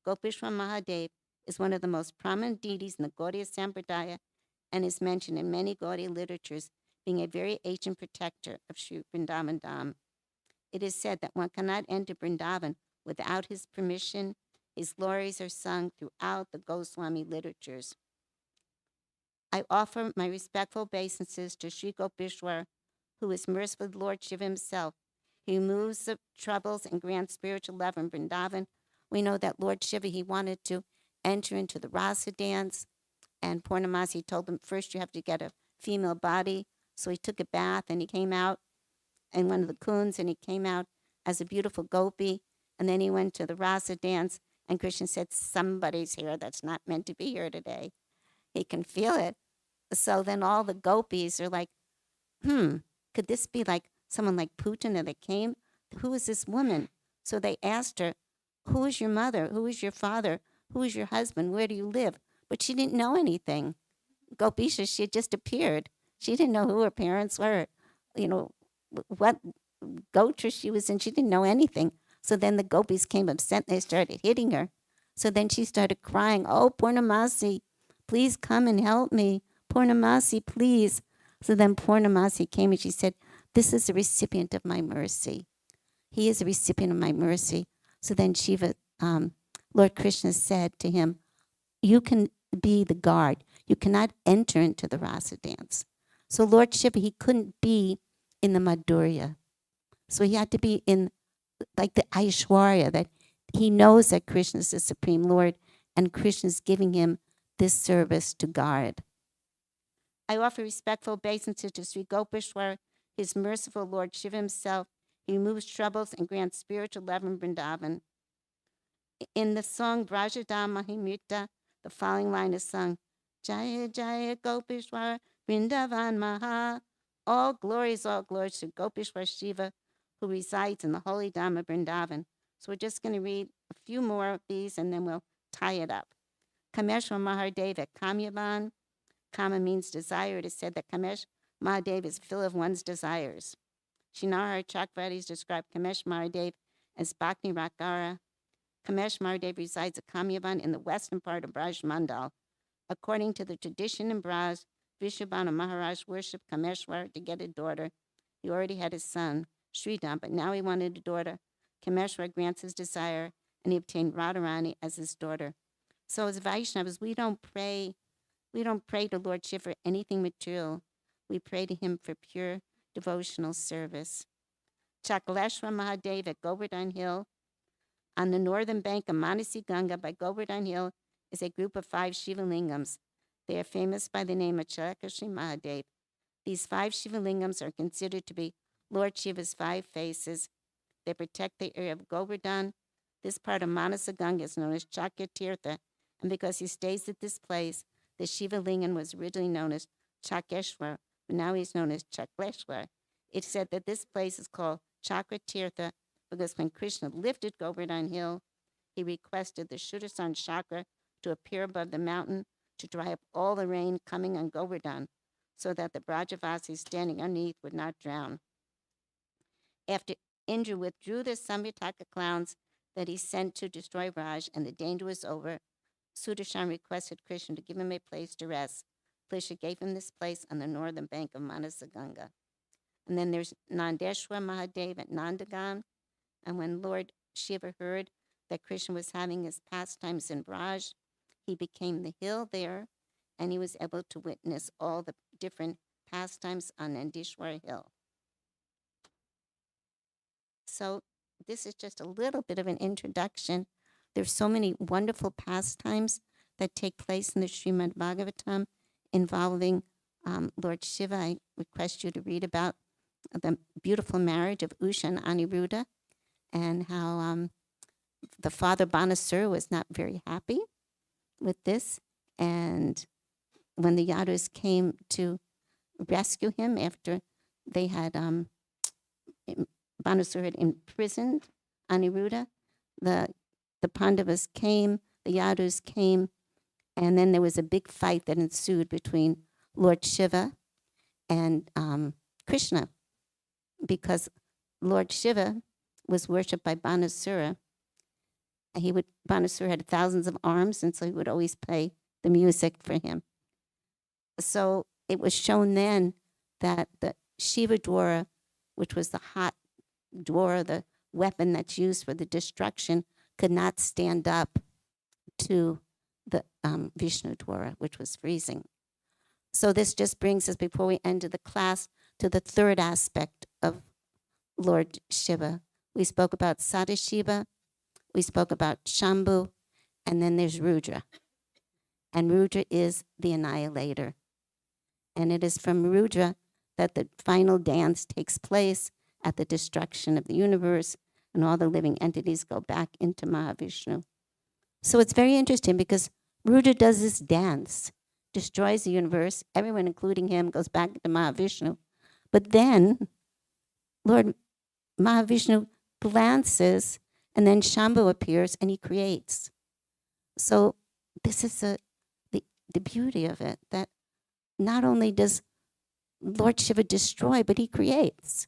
Gopeshwar Mahadev is one of the most prominent deities in the Gaudiya Sampradaya and is mentioned in many Gaudiya literatures, being a very ancient protector of Sri Vrindavan Dham. It is said that one cannot enter Vrindavan without his permission. His glories are sung throughout the Goswami literatures. I offer my respectful obeisances to Sri Gopeshwar, who is merciful Lord Shiva himself. He removes the troubles and grants spiritual love in Vrindavan. We know that Lord Shiva, he wanted to enter into the rasa dance, and Purnamasi told him, first you have to get a female body. So he took a bath and he came out in one of the kunds and he came out as a beautiful gopi. And then he went to the rasa dance and Krishna said, somebody's here that's not meant to be here today. He can feel it. So then all the gopis are like, could this be like someone like Putana that came? Who is this woman? So they asked her, who is your mother? Who is your father? Who is your husband? Where do you live? But she didn't know anything. Gopisha, she had just appeared. She didn't know who her parents were, what gotra she was in. She didn't know anything. So then the gopis came upset and they started hitting her. So then she started crying, "Oh, Purnamasi, please come and help me. Purnamasi, please." So then Purnamasi came and she said, "This is a recipient of my mercy. He is a recipient of my mercy." So then Shiva, Lord Krishna said to him, "You can be the guard. You cannot enter into the rasa dance." So Lord Shiva, he couldn't be in the Madhurya. So he had to be in like the Aishwarya, that he knows that Krishna is the Supreme Lord and Krishna is giving him this service to guard. I offer respectful obeisance to Sri Gopeshwar, his merciful Lord Shiva himself. He removes troubles and grants spiritual love in Vrindavan. In the song Brajadam Mahimrita, the following line is sung: Jaya Jaya Gopeshwar Vrindavan Maha. All glories to Gopeshwar Shiva, who resides in the holy Dham of Vrindavan. So we're just going to read a few more of these and then we'll tie it up. Kameshwar Mahadev at Kamyaban. Kama means desire. It is said that Kamesh Mahadev is full of one's desires. Shinahar Chakravartis described Kamesh Mahadev as Bhakti Rakara. Kamesh Mahadev resides at Kamyaban in the western part of Braj Mandal. According to the tradition in Braj, Vishubhanu Maharaj worshipped Kameshwar to get a daughter. He already had his son, Sridham, but now he wanted a daughter. Kameshwar grants his desire, and he obtained Radharani as his daughter. So as Vaishnavas, we don't pray to Lord Shiva for anything material. We pray to him for pure devotional service. Chakaleshwar Mahadev at Govardhan Hill. On the northern bank of Manasi Ganga by Govardhan Hill is a group of 5 Shiva Lingams. They are famous by the name of Chakrashri Mahadev. These 5 Shiva Lingams are considered to be Lord Shiva's 5 faces. They protect the area of Govardhan. This part of Manasa Ganga is known as Chakyatirtha, and because he stays at this place, the Shiva Lingam was originally known as Chakeshwar, but now he's known as Chakleshwar. It's said that this place is called Chakratirtha because when Krishna lifted Govardhan Hill, he requested the Sudarshan Chakra to appear above the mountain to dry up all the rain coming on Govardhan, so that the Brajavasis standing underneath would not drown. After Indra withdrew the Samvitaka clowns that he sent to destroy Raj and the danger was over, Sudarshan requested Krishna to give him a place to rest. Krishna gave him this place on the northern bank of Manasa Ganga. And then there's Nandeshwar Mahadev at Nandagan. And when Lord Shiva heard that Krishna was having his pastimes in Braj, he became the hill there, and he was able to witness all the different pastimes on Nandeshwar Hill. So this is just a little bit of an introduction. There's so many wonderful pastimes that take place in the Srimad Bhagavatam involving Lord Shiva. I request you to read about the beautiful marriage of Usha and Aniruddha, and how the father Banasura was not very happy with this. And when the Yadus came to rescue him after they had, Banasura had imprisoned Aniruddha, the Pandavas came, the Yadus came, and then there was a big fight that ensued between Lord Shiva and Krishna, because Lord Shiva was worshipped by Banasura. Banasura had thousands of arms, and so he would always play the music for him. So it was shown then that the Shiva Dwara, which was the hot Dwara, the weapon that's used for the destruction, could not stand up to the Vishnu Dwara, which was freezing. So this just brings us, before we enter the class, to the third aspect of Lord Shiva. We spoke about Sadashiva, we spoke about Shambhu, and then there's Rudra. And Rudra is the annihilator. And it is from Rudra that the final dance takes place at the destruction of the universe, and all the living entities go back into Mahavishnu. So it's very interesting because Rudra does this dance, destroys the universe, everyone, including him, goes back to Mahavishnu. But then Lord Mahavishnu glances, and then Shambhu appears and he creates. So this is the beauty of it, that not only does Lord Shiva destroy, but he creates.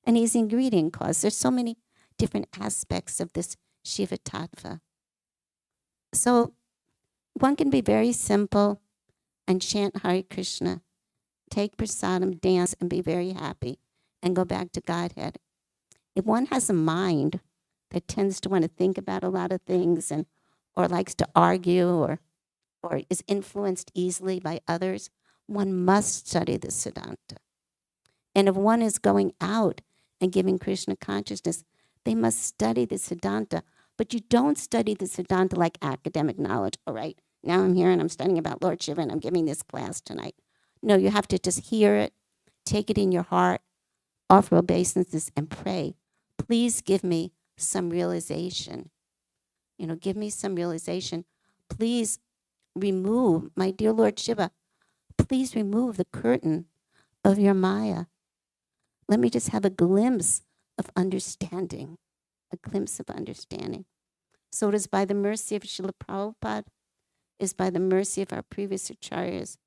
And he's the ingredient cause. There's so many different aspects of this Shiva Tattva. So one can be very simple and chant Hare Krishna, take prasadam, dance, and be very happy and go back to Godhead. If one has a mind that tends to want to think about a lot of things and or likes to argue or is influenced easily by others, one must study the Siddhanta. And if one is going out and giving Krishna consciousness, they must study the Siddhanta. But you don't study the Siddhanta like academic knowledge. All right, now I'm here and I'm studying about Lord Shiva and I'm giving this class tonight. No, you have to just hear it, take it in your heart, offer obeisances, and pray. Please give me some realization. Give me some realization. Please remove, my dear Lord Shiva, please remove the curtain of your Maya. Let me just have a glimpse of understanding, a glimpse of understanding. So it is by the mercy of Srila Prabhupada, it is by the mercy of our previous acharyas,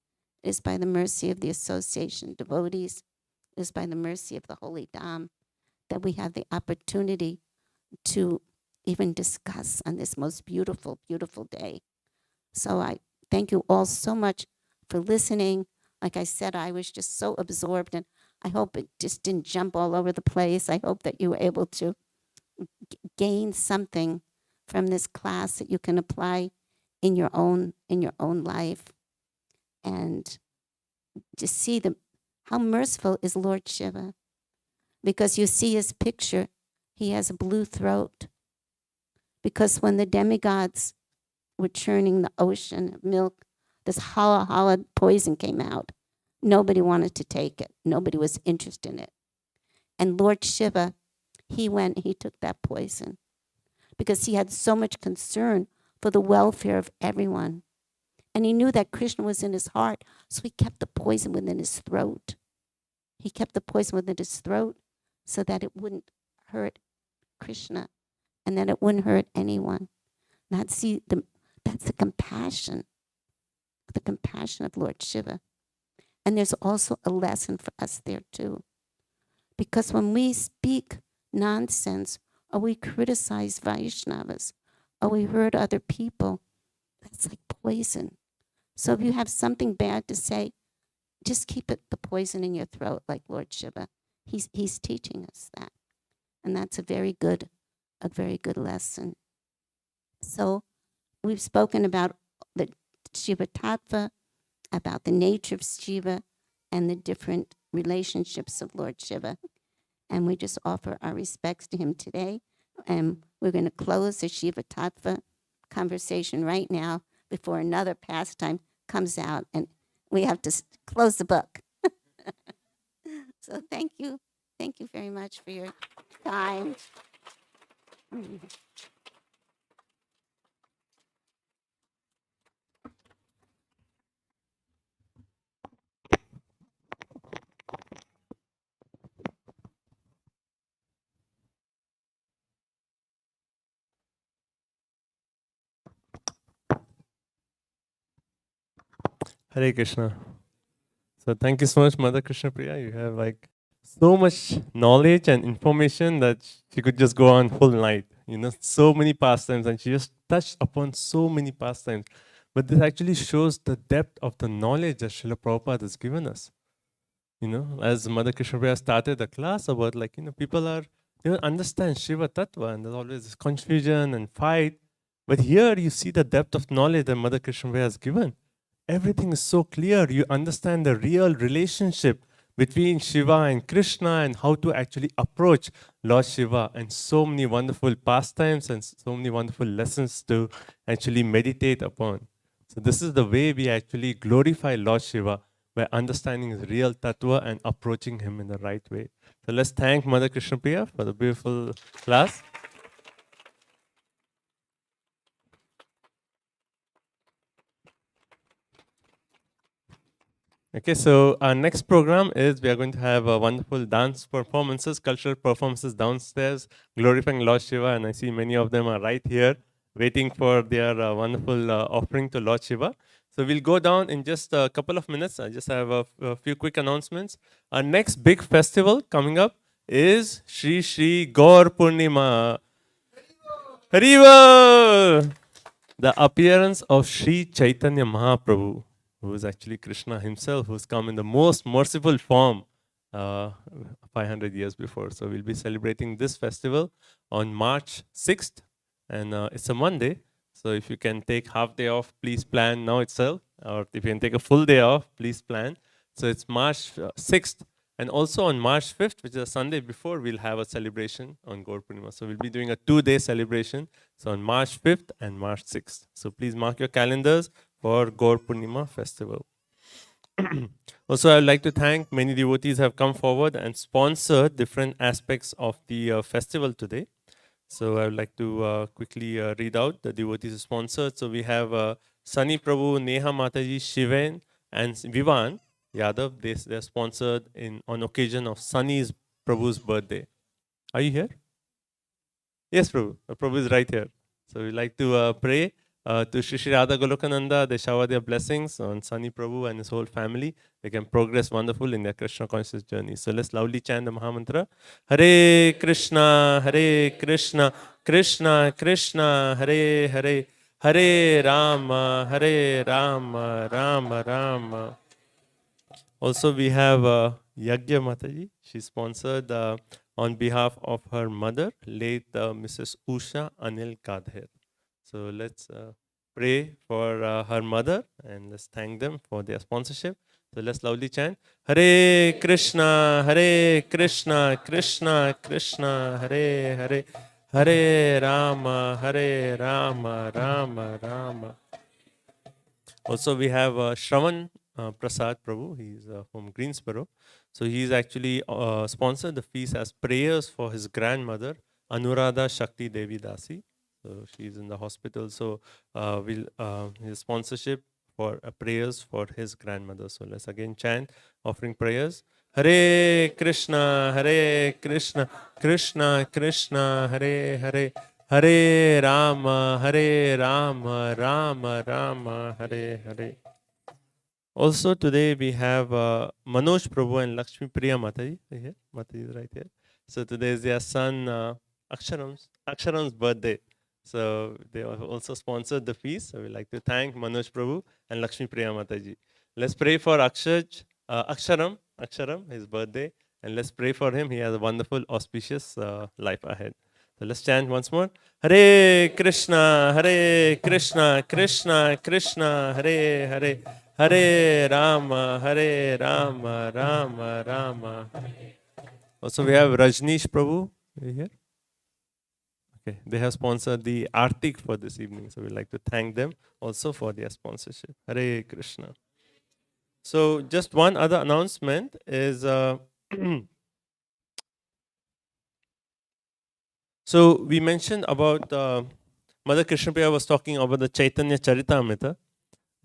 it is by the mercy of the association devotees, it is by the mercy of the Holy Dham that we have the opportunity to even discuss on this most beautiful, beautiful day. So I thank you all so much for listening. Like I said, I was just so absorbed, and I hope it just didn't jump all over the place. I hope that you were able to gain something from this class that you can apply in your own life, and just see how merciful is Lord Shiva. Because you see his picture, he has a blue throat. Because when the demigods were churning the ocean of milk, this hala poison came out. Nobody wanted to take it. Nobody was interested in it. And Lord Shiva, he took that poison because he had so much concern for the welfare of everyone. And he knew that Krishna was in his heart, so he kept the poison within his throat. He kept the poison within his throat so that it wouldn't hurt Krishna and that it wouldn't hurt anyone. That's the compassion of Lord Shiva. And there's also a lesson for us there too. Because when we speak nonsense or we criticize Vaishnavas or we hurt other people, that's like poison. So if you have something bad to say, just keep the poison in your throat like Lord Shiva. He's teaching us that. And that's a very good lesson. So we've spoken about the Shiva Tattva, about the nature of Shiva and the different relationships of Lord Shiva. And we just offer our respects to him today. And we're going to close the Shiva Tattva conversation right now before another pastime comes out. And we have to close the book. So thank you. Thank you very much for your time. Hare Krishna. So thank you so much, Mother Krishna Priya. You have like so much knowledge and information that she could just go on whole night. So many pastimes, and she just touched upon so many pastimes. But this actually shows the depth of the knowledge that Srila Prabhupada has given us. As Mother Krishna Priya started the class about people they don't understand Shiva Tattva, and there's always this confusion and fight. But here you see the depth of knowledge that Mother Krishna Priya has given. Everything is so clear. You understand the real relationship between Shiva and Krishna and how to actually approach Lord Shiva, and so many wonderful pastimes and so many wonderful lessons to actually meditate upon. So this is the way we actually glorify Lord Shiva, by understanding his real tattva and approaching him in the right way. So let's thank Mother Krishna Priya for the beautiful class. Okay, so our next program is we are going to have wonderful dance performances, cultural performances downstairs, glorifying Lord Shiva, and I see many of them are right here waiting for their wonderful offering to Lord Shiva. So we'll go down in just a couple of minutes. I just have a few quick announcements. Our next big festival coming up is Shri Gaur Purnima. Hariva! the appearance of Sri Chaitanya Mahaprabhu, who is actually Krishna himself, who's come in the most merciful form uh, 500 years before. So we'll be celebrating this festival on March 6th, and it's a Monday. So if you can take half day off, please plan now itself, or if you can take a full day off, please plan. So it's March 6th. And also on March 5th, which is a Sunday before, we'll have a celebration on Gaur Purnima. So we'll be doing a 2-day celebration. So on March 5th and March 6th. So please mark your calendars for Gaur Purnima festival. Also, I would like to thank many devotees have come forward and sponsored different aspects of the festival today. So I would like to quickly read out the devotees sponsored. So we have Sunny Prabhu, Neha Mataji, Shiven, and Vivan Yadav. They're sponsored on occasion of Sunny's Prabhu's birthday. Are you here? Yes, Prabhu. Prabhu is right here. So we like to pray to Shri Shri Radha Golokananda. They shower their blessings on Sunny Prabhu and his whole family. They can progress wonderful in their Krishna conscious journey. So let's loudly chant the Mahamantra. Hare Krishna, Krishna Krishna, Hare Hare, Hare Rama, Rama Rama. Also, we have Yagya Mataji. She sponsored on behalf of her mother, late Mrs. Usha Anil Kadher. So let's pray for her mother and let's thank them for their sponsorship. So let's loudly chant Hare Krishna, Krishna Krishna, Hare Hare, Hare Rama, Rama Rama. Also, we have Shravan Prasad Prabhu. He's from Greensboro. So he's actually sponsored the feast as prayers for his grandmother, Anuradha Shakti Devi Dasi. So she's in the hospital. So his sponsorship for prayers for his grandmother. So let's again chant, offering prayers. Hare Krishna, Krishna Krishna, Hare Hare, Hare Rama, Rama Rama, Hare Hare. Also today we have Manoj Prabhu and Lakshmi Priya Mataji here. Mataji is right here. So today is their son Aksharam's birthday. So they also sponsored the feast. So we like to thank Manoj Prabhu and Lakshmi Priya Mataji. Let's pray for Aksharam, his birthday, and let's pray for him. He has a wonderful, auspicious life ahead. So let's chant once more. Hare Krishna, Krishna Krishna, Hare Hare, Hare Rama, Rama Rama. Also we have Rajneesh Prabhu. Are you here? Okay, they have sponsored the Artik for this evening. So we'd like to thank them also for their sponsorship. Hare Krishna. So just one other announcement is so we mentioned about Mother Krishna Priya was talking about the Chaitanya Charitamrita,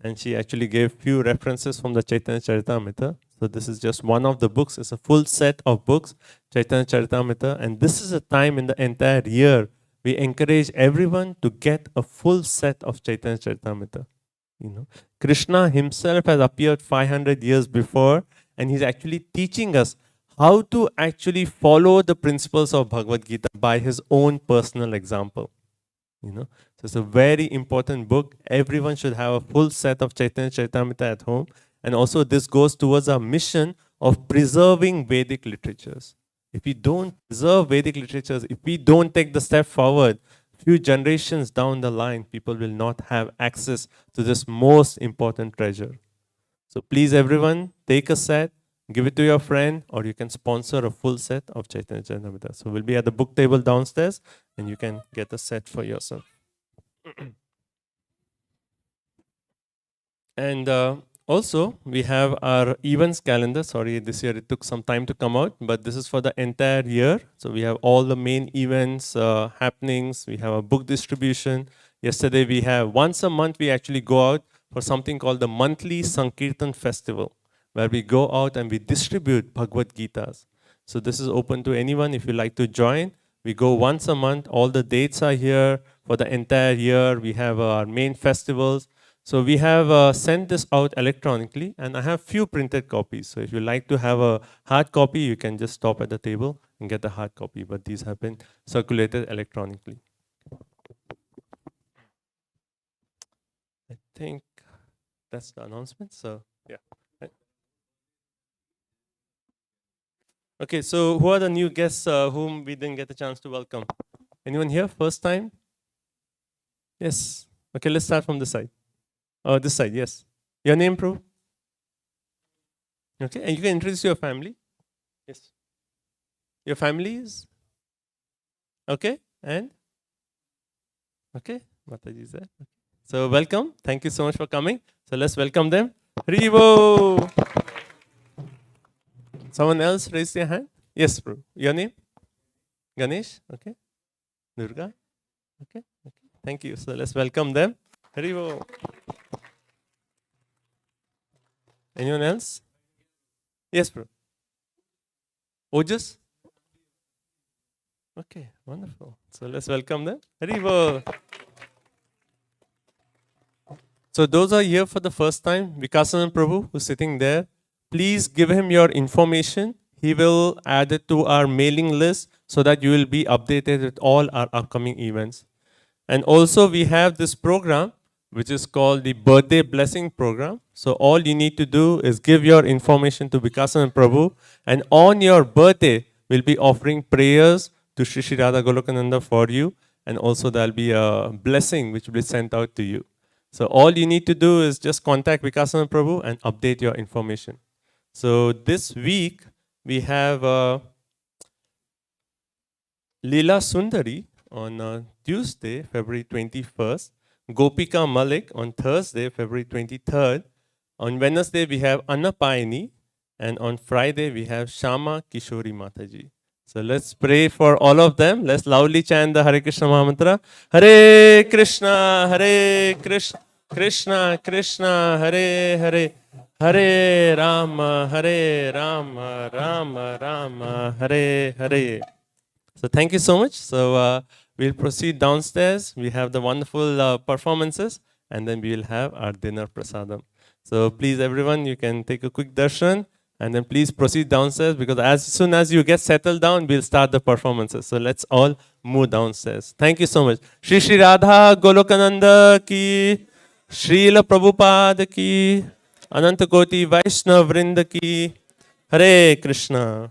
and she actually gave few references from the Chaitanya Charitamrita. So this is just one of the books. It's a full set of books, Chaitanya Charitamrita, and this is a time in the entire year we encourage everyone to get a full set of Chaitanya Charitamrita. You know, Krishna himself has appeared 500 years before, and he's actually teaching us how to actually follow the principles of Bhagavad Gita by his own personal example. You know, so it's a very important book. Everyone should have a full set of Chaitanya Charitamrita at home, and also this goes towards our mission of preserving Vedic literatures. If we don't preserve Vedic literatures, if we don't take the step forward, few generations down the line, people will not have access to this most important treasure. So please, everyone, take a set, give it to your friend, or you can sponsor a full set of Chaitanya Charitamrita. So we'll be at the book table downstairs, and you can get a set for yourself. And also, we have our events calendar. Sorry, this year it took some time to come out, but this is for the entire year. So we have all the main events, happenings. We have a book distribution. Yesterday we have, once a month we actually go out for something called the monthly Sankirtan Festival, where we go out and we distribute Bhagavad Gitas. So this is open to anyone if you like to join. We go once a month. All the dates are here for the entire year. We have our main festivals. So we have sent this out electronically, and I have few printed copies. So if you like to have a hard copy, you can just stop at the table and get a hard copy. But these have been circulated electronically. think that's the announcement. So, yeah. Okay, so who are the new guests whom we didn't get a chance to welcome? Anyone here? First time? Yes. Okay, let's start from this side. Oh, this side, yes. Your name, Prabhu? Okay, and you can introduce your family. Yes. Your family is? Okay, and? Okay, Mataji is there. Okay. So, welcome. Thank you so much for coming. So, let's welcome them. Haribo! Someone else raise their hand? Yes, Prabhu. Your name? Ganesh? Okay. Durga? Okay. Okay. Thank you. So, let's welcome them. Haribo! Anyone else? Yes, bro. Ojas? Okay, wonderful. So let's welcome them. Haribo. So those are here for the first time. Vikasan Prabhu, who's sitting there. Please give him your information. He will add it to our mailing list so that you will be updated with all our upcoming events. And also we have this program which is called the Birthday Blessing Program. So all you need to do is give your information to Vikasan Prabhu, and on your birthday, we'll be offering prayers to Shri Shri Radha Golokananda for you, and also there'll be a blessing which will be sent out to you. So all you need to do is just contact Vikasan Prabhu and update your information. So this week, we have Leela Sundari on Tuesday, February 21st. Gopika Malik on Thursday, February 23rd. On Wednesday, we have Anna Paini. And on Friday, we have Shama Kishori Mataji. So let's pray for all of them. Let's loudly chant the Hare Krishna Mahamantra. Hare Krishna, Hare Krishna, Krishna Krishna, Hare Hare. Hare Rama, Hare Rama, Rama Rama, Hare Hare. So thank you so much. So we'll proceed downstairs. We have the wonderful performances, and then we will have our dinner prasadam. So please, everyone, you can take a quick darshan, and then please proceed downstairs, because as soon as you get settled down, we'll start the performances. So let's all move downstairs. Thank you so much. Shri Shri Radha Golokananda ki, Srila Prabhupada ki, Ananta Koti Vaishnav Vrinda ki, Hare Krishna.